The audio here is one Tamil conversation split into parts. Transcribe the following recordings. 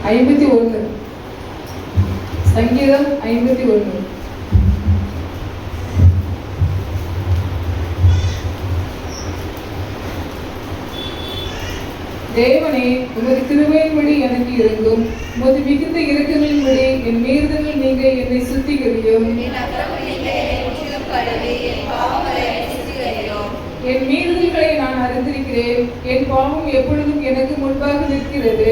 51. சங்கீதம் 51. தேவனே, உமது கிருபையின்படி எனக்கு இரங்கும். உமது மிகுந்த இரக்கங்களின்படி என் மீறுதல்கள் நீங்க என்னை சுத்திகரியும். என் மீறுதல்களை நான் அறிந்திருக்கிறேன். என் பாவம் எப்பொழுதும் எனக்கு முன்பாக நிற்கிறது.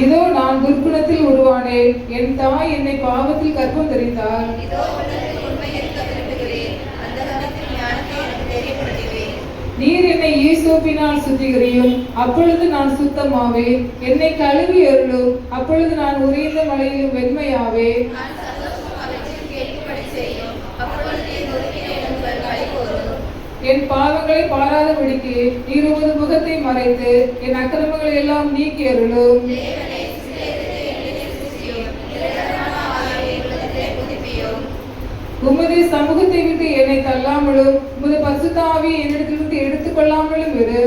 இதோ நான் துர்க்குணத்தில் உருவானேன். என் தாய் என்னை பாவத்தில் கர்ப்பம் தரித்தாள். நீர் என்னை ஈசோப்பினால் சுத்திகரியும், அப்பொழுது நான் சுத்தமாவேன். என்னை கழுவி அருளும், அப்பொழுது நான் உறைந்த மலையிலும் வெண்மையாவேன். என் பாவங்களை பாராதபடிக்கு நீர் உமது முகத்தை மறைத்து என் அக்கிரமங்களை எல்லாம் நீக்கி அருளும். உமது சமூகத்தை விட்டு என்னை தள்ளாமலும் உமது பரிசுத்த ஆவியை என்னிடத்திலிருந்து எடுத்துக்கொள்ளாமலும் இரு.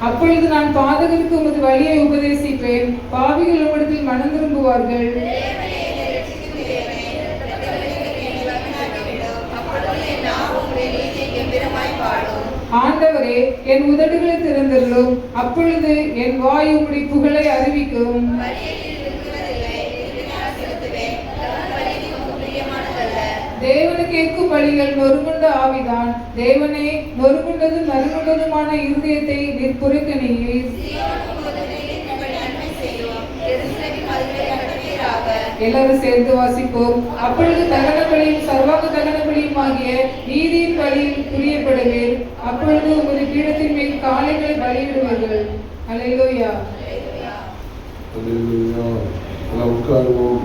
அப்பொழுது நான் பாதகருக்கு உமது வழியை உபதேசிப்பேன். பாவிகள் உம்மிடத்தில் மனம் திரும்புவார்கள். ஆண்டவரே, என் உதடுகளை திறந்தருளும், அப்பொழுது என் வாய் உம்முடைய புகழை அறிவிக்கும். தேவனுக்கு கேட்கும் வழிகள் நொறுங்குண்ட ஆவிதான். தேவனே, நொறுங்குண்டதும் நறுங்குண்டதுமான இருதயத்தை நீர் புறக்கணியீர். எல்லாரும் சேர்ந்து வாசிப்போம். அப்பொழுது தகன பலியும் சர்வாங்க தகன பலியும் ஆகிய நீதியின் பலியில் புரியப்படுவேன். அப்பொழுது உமது பீடத்தின் மேல் காளைகளை பலியிடுவார்கள். அல்லேலூயா. அல்லேலூயா. எல்லாம் உட்காருவோம்.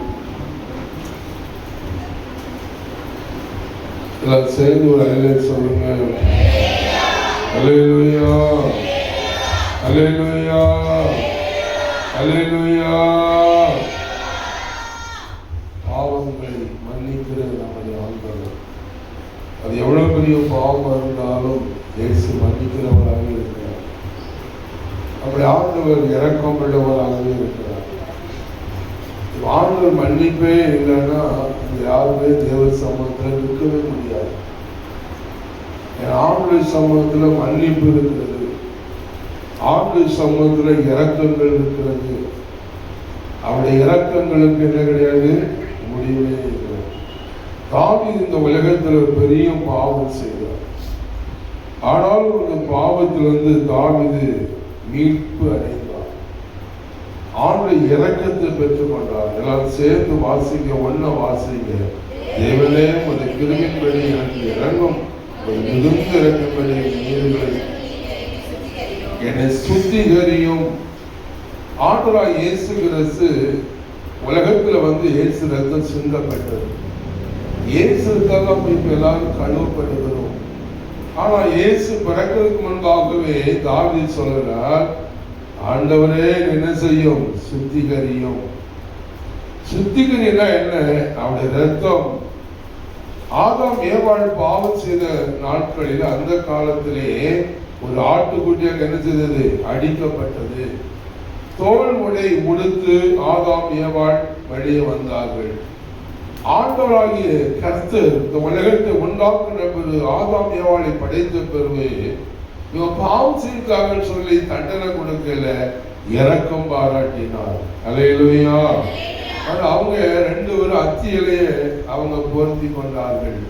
எல்லாம் சேர்ந்து ஒரு அல்லேலூயா சொல்லுங்க. அல்லேலூயா, அல்லேலூயா, அல்லேலூயா. பாவங்களை மன்னிக்கிற நம்முடைய ஆண்டவர், அது எவ்வளவு பெரிய பாவம் இருந்தாலும் இயேசு மன்னிக்கிறவராக இருக்கிறார். நம்முடைய ஆண்டவர் இரக்கம் உள்ளவராகவே இருக்கிறார். ஆண்டவர் மன்னிப்பே இல்லைன்னா யாருமே தேவ சமூகத்தில் நிற்கவே முடியாது. ஆண்டவர் சமூகத்தில் மன்னிப்பு இருக்கிறது, ஆண்டவர் சமூகத்தில் இரக்கங்கள் இருக்கிறது. அவருடைய இரக்கங்களுக்கு என்ன கிடையாது, முடிவே இல்லை. தாவீது இந்த உலகத்தில் ஒரு பெரிய பாவம் செய்தார். ஆனால் அந்த பாவத்திலிருந்து தாவீது மீட்பு அடைந்தார். ஆண்டவர் இரக்கத்தை பெற்றுக் கொண்டார். எல்லாரும் சேர்ந்து வாசிங்க, ஒன்ன வாசிங்க. தேவனே, உமது கிருபையின்படி எனக்கு இரங்கும், உமது மிகுந்த இரக்கம்படி நீர்களை என்னை சுத்திகரியும். ஆண்டவராய் இயேசு கிறிஸ்து உலகத்துல இயேசு ரத்தம் சிந்தப்பட்டது. இயேசுக்கெல்லாம் இப்ப எல்லாரும் கழுவப்படுகிறோம். ஆனா இயேசு பிறக்கிறதுக்கு முன்பாகவே தாவீது சொல்கிறார், ஆண்டவரே என்ன செய்யும், சுத்திகரியும். சுத்திகரினா என்ன, அவருடைய ரத்தம் ஆதாம் ஏவாள் பாவம் செய்த நாட்களில் அந்த காலத்திலே ஒரு ஆட்டுக்குட்டியாக என்ன செய்தது, அடிக்கப்பட்டது. தோல் உடை உடுத்து ஆதாம் ஏவாள் வெளியே வந்தார்கள். ஆண்டவராகிய கர்த்தர் இந்த உலகத்தை உண்டாக்குன பிறகு ஆதாம் ஏவாளை படைத்த பிறகு இவன் பாவம் செய்தார்கள் சொல்லி தண்டனை கொடுக்கல, இரக்கம் பாராட்டினார். அல்லேலூயா. அவங்க ரெண்டு பேரும் அத்தியிலேயே அவங்க பொருத்தி கொண்டார்கள்.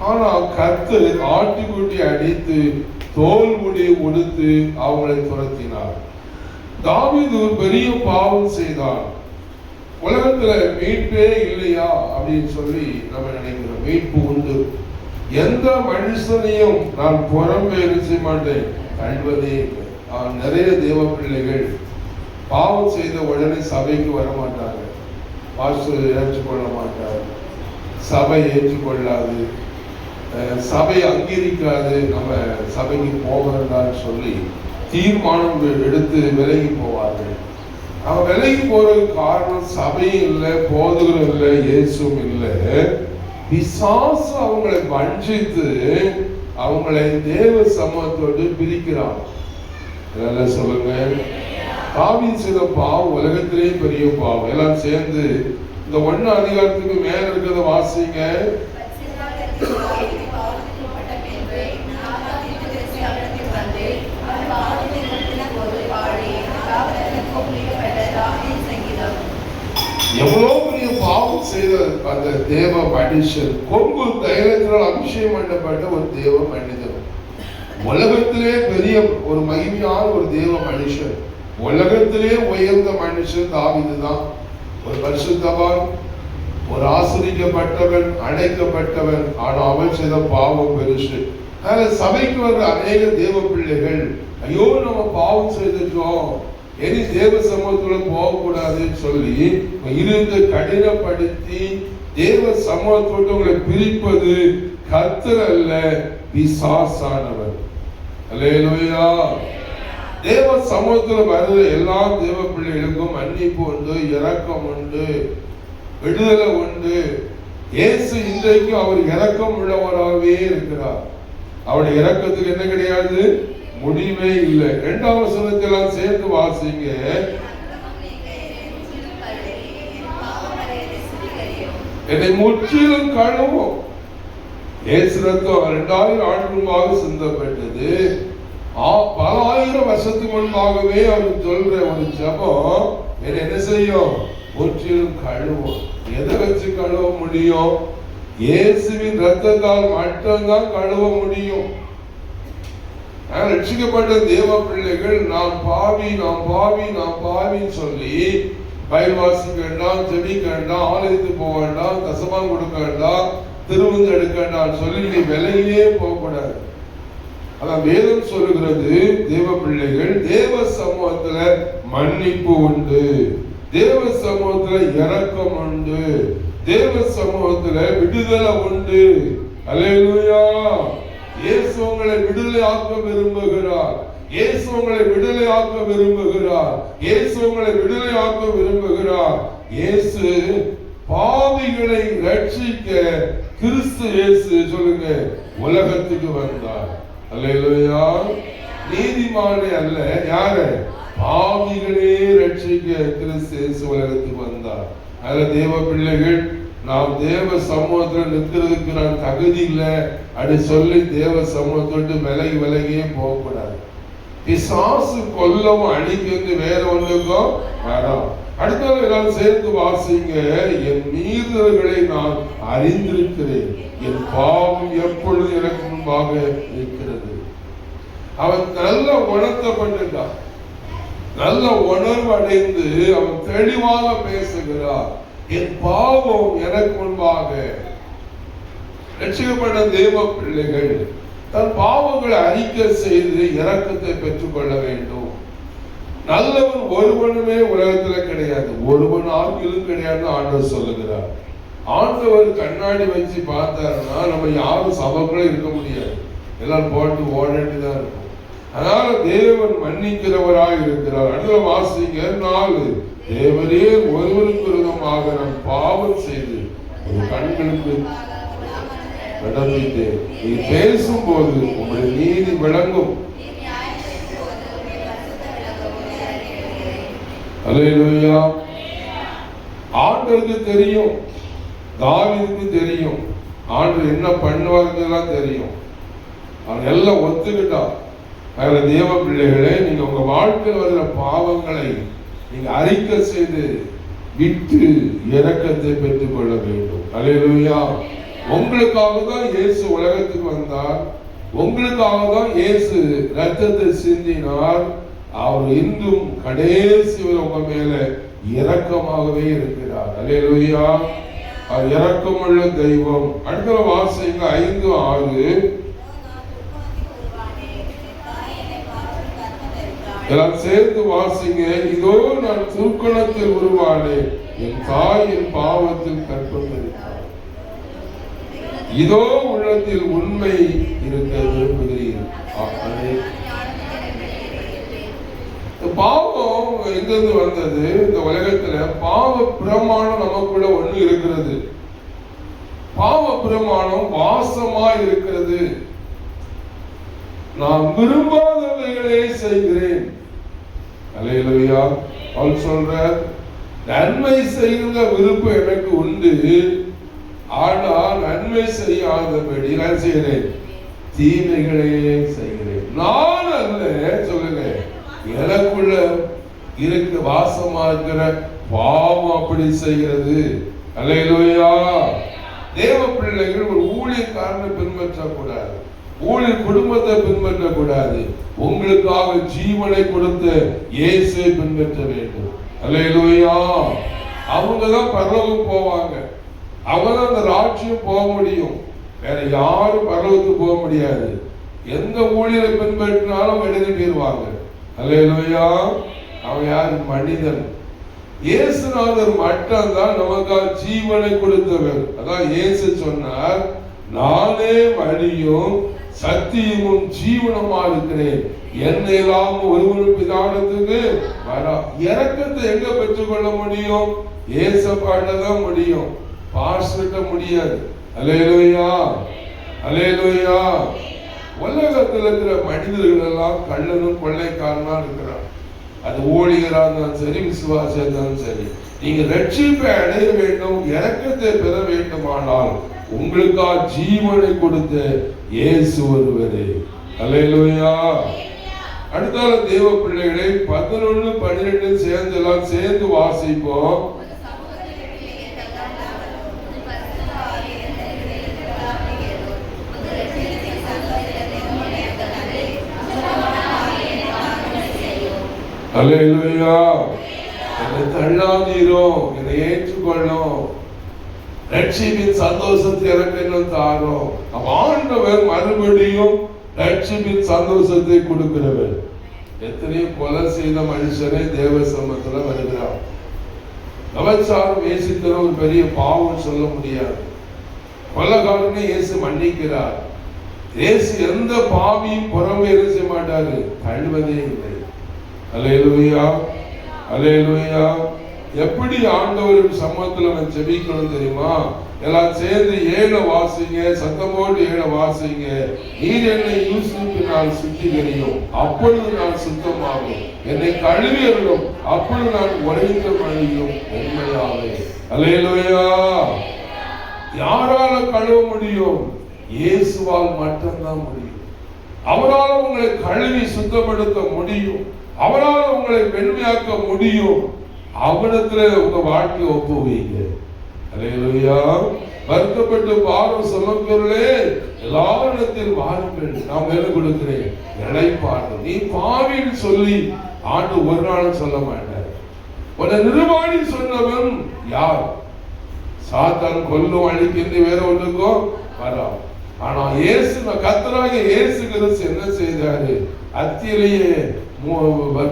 ஆனா கர்த்தர் ஆட்டுக்குட்டி அடித்து தோல் முடி உடுத்து அவங்களை துரத்தினார். தாவீது ஒரு பெரிய பாவம் செய்தார். உலகத்துல மீட்பே இல்லையா அப்படின்னு சொல்லி நம்ம நினைக்கிறோம். மீட்பு உண்டு. எந்த மனுஷனையும் நான் புறம்பே செய்ய மாட்டேன், கல்வதே. நிறைய தேவ பிள்ளைகள் பாவம் செய்த உடனே சபைக்கு வர மாட்டாங்க. பாஸ்டர் ஏற்றுக்கொள்ள மாட்டார், சபை ஏற்றுக்கொள்ளாது, சபை அங்கீகரிக்காது, நம்ம சபைக்கு போக வேண்டாம்னு சொல்லி தீர்மானம் எடுத்து விலகி போவார்கள். அவன் விலைக்கு போறதுக்கு காரணம் சபையும் இல்லை, போதகரும் இல்லை, இயேசுவும் இல்லை. பிசாசு அவங்களை வஞ்சித்து அவங்களை தேவ சமூகத்தோடு பிரிக்கிறான். இதெல்லாம் சொல்லுங்க. தாவீது செய்த பாவம் உலகத்திலேயே பெரிய பாவம். எல்லாம் சேர்ந்து இந்த 1 அதிகாரத்துக்கு மேல இருக்கிறத வாசிங்க. எவ்வளவு பெரிய பாவம் செய்த அந்த தேவ மனுஷன், கொம்பு தைலத்தினால் அபிஷேகம் பண்ணப்பட்ட ஒரு தேவ மனிதன், உலகத்திலே பெரிய ஒரு மகிமையான ஒரு தேவ மனுஷன், உலகத்திலே உயர்ந்த மனுஷன் தாவீது தான். ஒரு பரிசுத்தவான், ஒரு ஆசிரியப்பட்டவன், அழைக்கப்பட்டவன். ஆனா அவன் செய்த பாவம் பெருசு. அதனால சபைக்கு வர அநேக தேவ பிள்ளைகள், ஐயோ நம்ம பாவம் செய்துட்டோம், இனி தேவ சமூகத்துல போகக்கூடாதுன்னு சொல்லி இருந்து கடினப்படுத்தி தேவ சமூகத்தோடு உங்களை பிரிப்பது கர்த்தர் அல்ல, பிசாசானவர். அல்லேலூயா. தேவ சமூகத்துல வருகிற எல்லா தேவ பிள்ளைகளுக்கும் மன்னிப்பு உண்டு, இரக்கம் உண்டு, விடுதலை உண்டு. இயேசு இன்றைக்கு அவர் இரக்கம் உள்ளவராகவே இருக்கிறார். அவருடைய இரக்கத்துக்கு என்ன கிடையாது, முடிவே இல்லை. 2ஆம் வசனத்தெல்லாம் சேர்ந்து வாசிங்க. என்னை முற்றிலும் கழுவும். இயேசு ரத்தம் 2000 ஆண்டு முன்பாக சிந்தப்பட்டது. பல ஆயிரம் வருஷத்துக்கு முன்பாகவே அவர் சொல்ற ஒரு ஜெபம் என்ன செய்யும், முற்றிலும் கழுவும். எதை வச்சு கழுவ முடியும்? இயேசுவின் ரத்தத்தால் மட்டும்தான் கழுவ முடியும். ரட்சிக்கப்பட்ட தேவ பிள்ளைகள் நாம் பாவி, நாம் பாவி, நாம் பாவின்னு சொல்லி பைபிள் வாசிக்க வேண்டாம், ஜெபிக்க வேண்டாம், ஆலயத்துக்கு போக வேண்டாம், தசமாம் கொடுக்க வேண்டாம், திருவிருந்து எடுக்க வேண்டாம் சொல்லி நீ விலையிலே போகக்கூடாது. அதான் வேதம் சொல்லுகிறது, தேவ பிள்ளைகள் தேவ சமூகத்துல மன்னிப்பு உண்டு, தேவ சமூகத்துல இரக்கம் உண்டு, தேவ சமூகத்துல விடுதலை உண்டு. அல்லேலூயா. இயேசு உங்களை விடுதலை ஆக்க விரும்புகிறார். இயேசு உங்களை விடுதலை ஆக்க விரும்புகிறார். இயேசு உங்களை விடுதலை ஆக்க விரும்புகிறார். இயேசு பாவிகளை ரட்சிக்க கிறிஸ்து இயேசு சொல்லுங்க உலகத்துக்கு வந்தார். அல்லேலூயா. நீதிமானே அல்ல, யாரு? பாவிகளே ரட்சிக்க கிறிஸ்து இயேசு உலகத்துக்கு வந்தார். அதுல தேவ பிள்ளைகள், நாம் தேவ சமூகத்துல நிற்கிறதுக்கு நான் தகுதி இல்லை அப்படி சொல்லி தேவ சமூகத்தோட்டு விலகியே போகக்கூடாது. பிசாசு கொல்லவும் அழிக்கிறது வேற ஒன்றுக்கும் வரும். அடுத்தது எல்லாம் சேர்ந்து வாசிங்க. என் மீறுதல்களை நான் அறிந்திருக்கிறேன், என் பாவம் எப்பொழுது எனக்கு முன்பாக இருக்கிறது. அவன் நல்ல உணர்த்தப்பட்டான், நல்ல உணர்வு அடைந்து அவன் தெளிவாக பேசுகிறார். என் பாவம் எனக்கு முன்பாக. ரட்சிக்கப்பட்ட தேவ பிள்ளைகள் தன் பாவங்களை அறிக்கை செய்து இரக்கத்தை பெற்றுக் கொள்ள வேண்டும். நல்லவன் ஒருவனுமே உலகத்துல கிடையாது, ஒருவன் ஆகிலும் கிடையாது ஆண்டவர் சொல்லுகிறார். ஆண்டவர் கண்ணாடி வச்சு பார்த்தாருன்னா நம்ம யாரும் சபைக்குள்ள இருக்க முடியாது, எல்லாம் போட்டு ஓடிட்டுதான் இருக்கும். அதனால தேவன் மன்னிக்கிறவராக இருக்கிறார். அடுத்த வாசிங்க 4. தேவரே ஒருவருக்கு விரோதமாக நான் பாவம் செய்து ஒரு கண்களுக்கு நடந்தேன். நீ பேசும்போது உங்களுடைய நீதி விளங்கும். அல்லேலூயா. ஆண்டவருக்கு தெரியும், தாவீதுக்கு தெரியும், ஆண்டவர் என்ன பண்ணுவாருன்னு தெரியும். அவன் எல்லாம் ஒத்துக்கிட்டான். அதுல தேவ பிள்ளைகளே, நீங்க உங்க வாழ்க்கையில் வருகிற பாவங்களை நீங்க அறிக்கை செய்து விட்டு இரக்கத்தை பெற்றுக் கொள்ள வேண்டும். அல்லேலூயா. உங்களுக்காக தான் இயேசு உலகத்துக்கு வந்தார், உங்களுக்காக தான் இயேசு ரத்தத்தை சிந்தினார். அவர் இன்றும் கடைசி உங்க மேல இரக்கமாகவே இருக்கிறார். அல்லேலூயா. அவர் இரக்கமுள்ள தெய்வம். அடுத்த வாசிங்க 5, 6. எல்லாம் சேர்ந்து வாசிங்க. இதோ நான் துர்க்குணத்தில் உருவானேன், என் தாயின் பாவத்தில் கற்பந்திருக்கிறார். இதோ உள்ளத்தில் உண்மை இருக்க விரும்புகிறீர்கள். பாவம் பாவம் எங்கிருந்து வந்தது? இந்த உலகத்துல பாவ பிரமாணம் நமக்குள்ள ஒண்ணு இருக்கிறது. பாவ பிரமாணம் வாசமா இருக்கிறது. நான் விரும்பாதவைகளை செய்கிறேன். அல்லேலூயா. அவர் சொல்றார், நன்மை செய்கிற விருப்பம் எனக்கு உண்டு, ஆனால் நன்மை செய்யாதபடி நான் செய்கிறேன், தீமைகளே செய்கிறேன். நான் அல்ல, சொல்லுங்க, எனக்குள்ள இருக்க வாசமா இருக்கிற பாவம் அப்படி செய்கிறது. அல்லேலூயா. தேவ பிள்ளைகள் ஒரு ஊழியக்காரனை பின்பற்றக்கூடாது, ஊழியர் குடும்பத்தை பின்பற்றக்கூடாது. உங்களுக்காக ஜீவனை கொடுத்த இயேசுவை பின்பற்ற வேண்டும். அல்லேலூயா. அவங்கதான் பரலோகம் போவாங்க, அவங்கதான் அந்த ராஜ்யம் போக முடியும். வேற யாரும் பரலோகத்துக்கு போக முடியாது. எந்த ஊழியரை பின்பற்றினாலும் எழுதி போயிருவாங்க. அல்லேலூயா. அவன் யார்? மனிதன். இயேசுநாதர் மட்டும்தான் நமக்காக ஜீவனை கொடுத்தவர். அதான் இயேசு சொன்னார், நானே வழியும் சத்தியமும் ஜீவனமா இருக்கிறேன், என்னை இல்லாம ஒருவரும் பிதானத்துக்கு வரா. இரக்கத்தை எங்க பெற்றுக்கொள்ள முடியும்? ஏசப்பாட்டதான் முடியும், பாஸ்டர்ட்ட முடியாது. அல்லேலூயா. அல்லேலூயா. உலகத்தில் இருக்கிற மனிதர்கள் எல்லாம் கள்ளனும் கொள்ளைக்காரனா இருக்கிறான். அது ஊழியரா இருந்தாலும் சரி, விசுவாசம் இருந்தாலும் சரி. நீங்க ரட்சிப்பை அடைய வேண்டும், இரக்கத்தை பெற வேண்டுமானால் உங்களுக்காக ஜீவனை கொடுத்த இயேசு ஒருவரே. அல்லேலூயா. அடுத்தால தேவ பிள்ளைகளை 11, 12 சேர்ந்து வாசிப்போம். அல்லேலூயா. என்னை தள்ளாதீரோ, என்னை ஏற்றுக்கொள்ளும், ரட்சிப்பின் சந்தோஷத்தை எனக்கு இன்னும் தாரும். ஆண்டவர் மறுபடியும் ரட்சிப்பின் சந்தோஷத்தை கொடுக்கிறவர். எத்தனையோ கொலை செய்த மனுஷனே தேவ சமூகத்துல வருகிறார். விபச்சாரம் நேசித்த ஒரு பெரிய பாவம் சொல்ல முடியாது. கொலைகாரனை இயேசு மன்னிக்கிறார். இயேசு எந்த பாவியும் புறமே செய்ய மாட்டாரு, தள்ளுவதே இல்லை. அல்லேலூயா. அல்லேலூயா. எப்படி ஆண்டவரின் சமூகத்துல நான் ஜெபிக்கணும் தெரியுமா? எல்லாம் சேர்ந்து 7 வாசிங்க, சத்தமோடு 7 வாசிங்க. நீர் என்னை யூசுப்பினால் சுத்திகரியும், அப்பொழுது நான் சுத்தமாகும், என்னை கழுவி அருளும், அப்பொழுது நான் உரைத்த மழையும் உண்மையாவே. அல்லேலூயா. யாரால கழுவ முடியும்? இயேசுவால் மட்டும்தான் முடியும். அவரால் உங்களை கழுவி சுத்தப்படுத்த முடியும், அவரால் உங்களை வெண்மையாக்க முடியும். அவனத்துல உங்க வாழ்க்கையை ஒப்புவீங்க. அல்லேலூயா. வருத்தப்பட்டு பாரம் சுமக்கிறவர்களே, எல்லாரிடத்தில் வாருங்கள், நான் வேலை கொடுக்கிறேன், இளைப்பாறு. நீ பாவின்னு சொல்லி ஆண்டு ஒரு நாளும் சொல்ல மாட்டார். உன்னை நிர்வாணி சொன்னவன் யார்? சாத்தான் கொல்லும் அழிக்கின்ற வேற ஒன்றுக்கோ வரா. ஆனா இயேசு, கர்த்தராகிய இயேசு கிறிஸ்து என்ன செய்தாரு? அத்தியிலேயே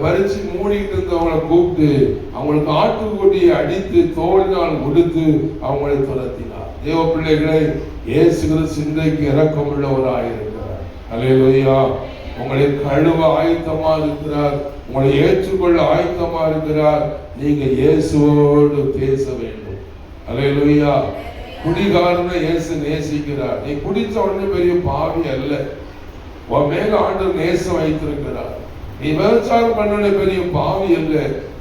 பறிச்சு மூடிட்டு இருந்தவங்களை கூப்பிட்டு அவங்களுக்கு ஆட்டுக்குட்டியை அடித்து தோளினால் கொடுத்து அவங்களை துரத்தினார். தேவ பிள்ளைகளை, இயேசு கிறிஸ்து இன்றைக்கு இரக்கமுள்ளவராயிருக்கிறார். அல்லேலூயா. உங்களை கழுவ ஆயத்தமா இருக்கிறார், உங்களை ஏற்றுக்கொள்ள ஆயத்தமா இருக்கிறார். நீங்க இயேசுவோடு பேச வேண்டும். அல்லேலூயா. குடிகாரனை இயேசு நேசிக்கிறார். நீ குடிச்ச உடனே பெரிய பாவி அல்ல, உன் மேல ஆண்டவர் நேசம் வைத்திருக்கிறார். நீ விபச்சாரம் பண்ண பெரிய பாவி அல்ல,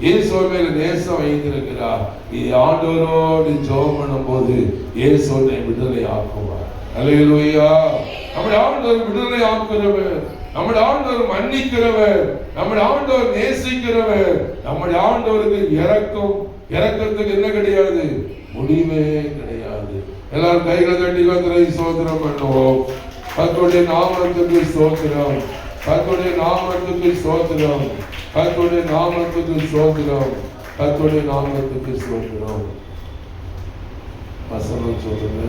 இயேசு மேல நேசம் வைத்திருக்கிறார். நீ ஆண்டவரோடு ஜெபம் பண்ணும் போது இயேசு உன்னை விடுதலை ஆக்குவார். அல்லேலூயா. நம்முடைய ஆண்டவர் விடுதலை ஆக்குகிறவர், நம்முடைய ஆண்டவர் மன்னிக்கிறவர், நம்முடைய ஆண்டவர் நேசிக்கிறவர். நம்முடைய ஆண்டவருக்கு இரக்கத்துக்கு என்ன கிடையாது? முடிவே கிடையாது. எல்லாரும் கைகளை தட்டி கர்த்தரை ஸ்தோத்திரம் பண்ணுவோம். கர்த்தருடைய நாமத்துக்கு ஸ்தோத்திரம், கர்த்தருடைய நாமத்துக்கு ஸ்தோத்திரம், கர்த்தருடைய நாமத்துக்கு ஸ்தோத்திரம், கர்த்தருடைய நாமத்துக்கு ஸ்தோத்திரம். வசனம் சொல்லுங்க.